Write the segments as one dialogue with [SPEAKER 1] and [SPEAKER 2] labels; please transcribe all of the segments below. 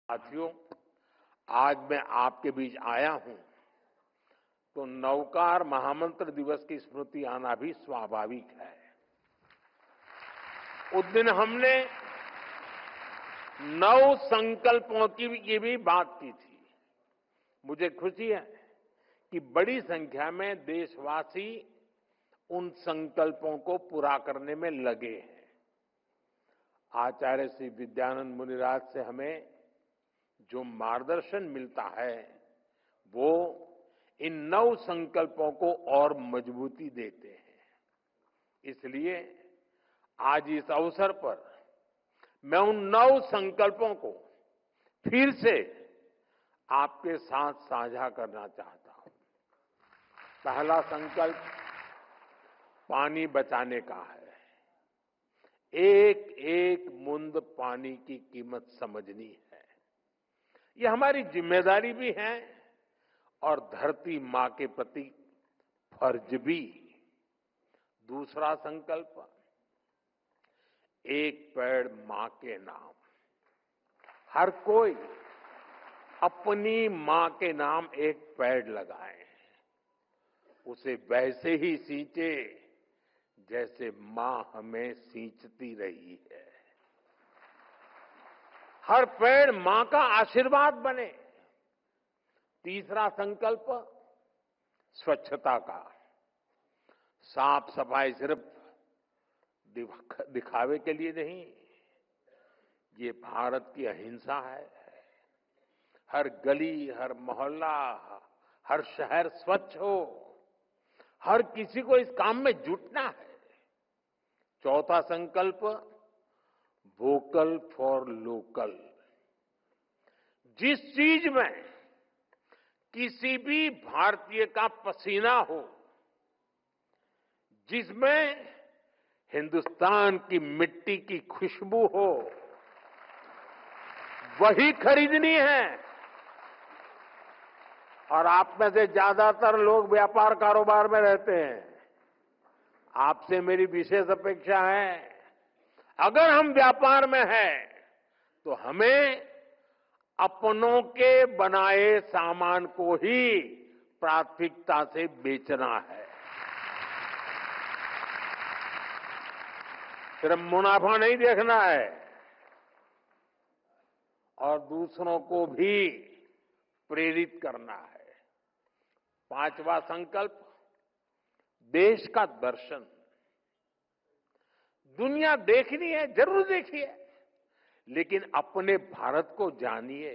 [SPEAKER 1] साथियों, आज मैं आपके बीच आया हूं तो नवकार महामंत्र दिवस की स्मृति आना भी स्वाभाविक है। उस दिन हमने 9 संकल्पों की भी बात की थी। मुझे खुशी है कि बड़ी संख्या में देशवासी उन संकल्पों को पूरा करने में लगे हैं। आचार्य श्री विद्यानंद मुनिराज से हमें जो मार्गदर्शन मिलता है वो इन 9 संकल्पों को और मजबूती देते हैं। इसलिए आज इस अवसर पर मैं उन 9 संकल्पों को फिर से आपके साथ साझा करना चाहता हूं। पहला संकल्प पानी बचाने का है। एक एक बूंद पानी की कीमत समझनी है। ये हमारी जिम्मेदारी भी है और धरती मां के प्रति फर्ज भी। दूसरा संकल्प एक पेड़ मां के नाम। हर कोई अपनी मां के नाम एक पेड़ लगाए, उसे वैसे ही सींचे जैसे मां हमें सींचती रही है। हर पेड़ मां का आशीर्वाद बने। तीसरा संकल्प स्वच्छता का। साफ सफाई सिर्फ दिखावे के लिए नहीं, ये भारत की अहिंसा है। हर गली, हर मोहल्ला, हर शहर स्वच्छ हो। हर किसी को इस काम में जुटना है। चौथा संकल्प वोकल फॉर लोकल। जिस चीज में किसी भी भारतीय का पसीना हो, जिसमें हिंदुस्तान की मिट्टी की खुशबू हो, वही खरीदनी है। और आप में से ज्यादातर लोग व्यापार कारोबार में रहते हैं। आपसे मेरी विशेष अपेक्षा है, अगर हम व्यापार में हैं तो हमें अपनों के बनाए सामान को ही प्राथमिकता से बेचना है। सिर्फ मुनाफा नहीं देखना है और दूसरों को भी प्रेरित करना है। पांचवा संकल्प देश का दर्शन। दुनिया देखनी है, जरूर देखिए, लेकिन अपने भारत को जानिए,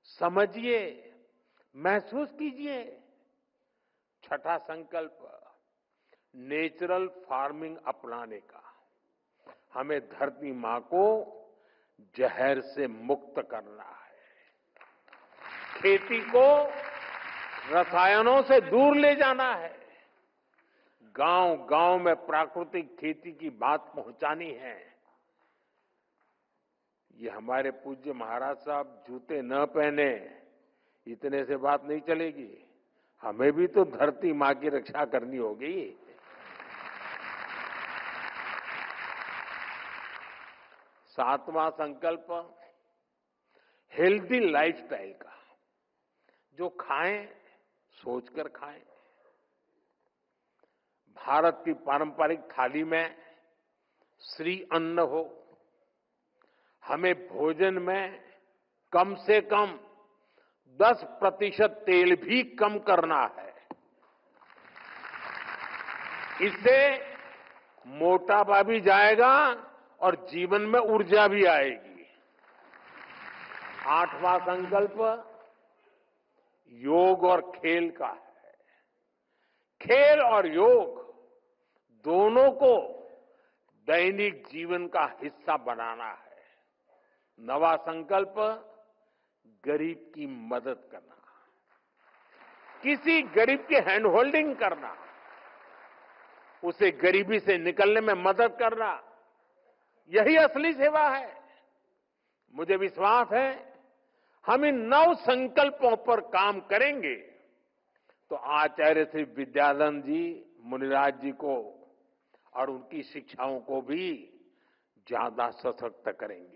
[SPEAKER 1] समझिए, महसूस कीजिए। छठा संकल्प नेचुरल फार्मिंग अपनाने का। हमें धरती मां को जहर से मुक्त करना है। खेती को रसायनों से दूर ले जाना है। गांव-गांव में प्राकृतिक खेती की बात पहुंचानी है। ये हमारे पूज्य महाराज साहब जूते न पहने इतने से बात नहीं चलेगी। हमें भी तो धरती मां की रक्षा करनी होगी। सातवां संकल्प हेल्दी लाइफस्टाइल का। जो खाएं सोचकर खाएं। भारत की पारंपरिक थाली में श्री अन्न हो। हमें भोजन में कम से कम 10% तेल भी कम करना है। इससे मोटापा भी जाएगा और जीवन में ऊर्जा भी आएगी। आठवां संकल्प योग और खेल का है। खेल और योग दोनों को दैनिक जीवन का हिस्सा बनाना है। नवा संकल्प गरीब की मदद करना। किसी गरीब की हैंड होल्डिंग करना, उसे गरीबी से निकलने में मदद करना, यही असली सेवा है। मुझे विश्वास है हम इन 9 संकल्पों पर काम करेंगे तो आचार्य श्री विद्यानंद जी मुनिराज जी को और उनकी शिक्षाओं को भी ज्यादा सशक्त करेंगे।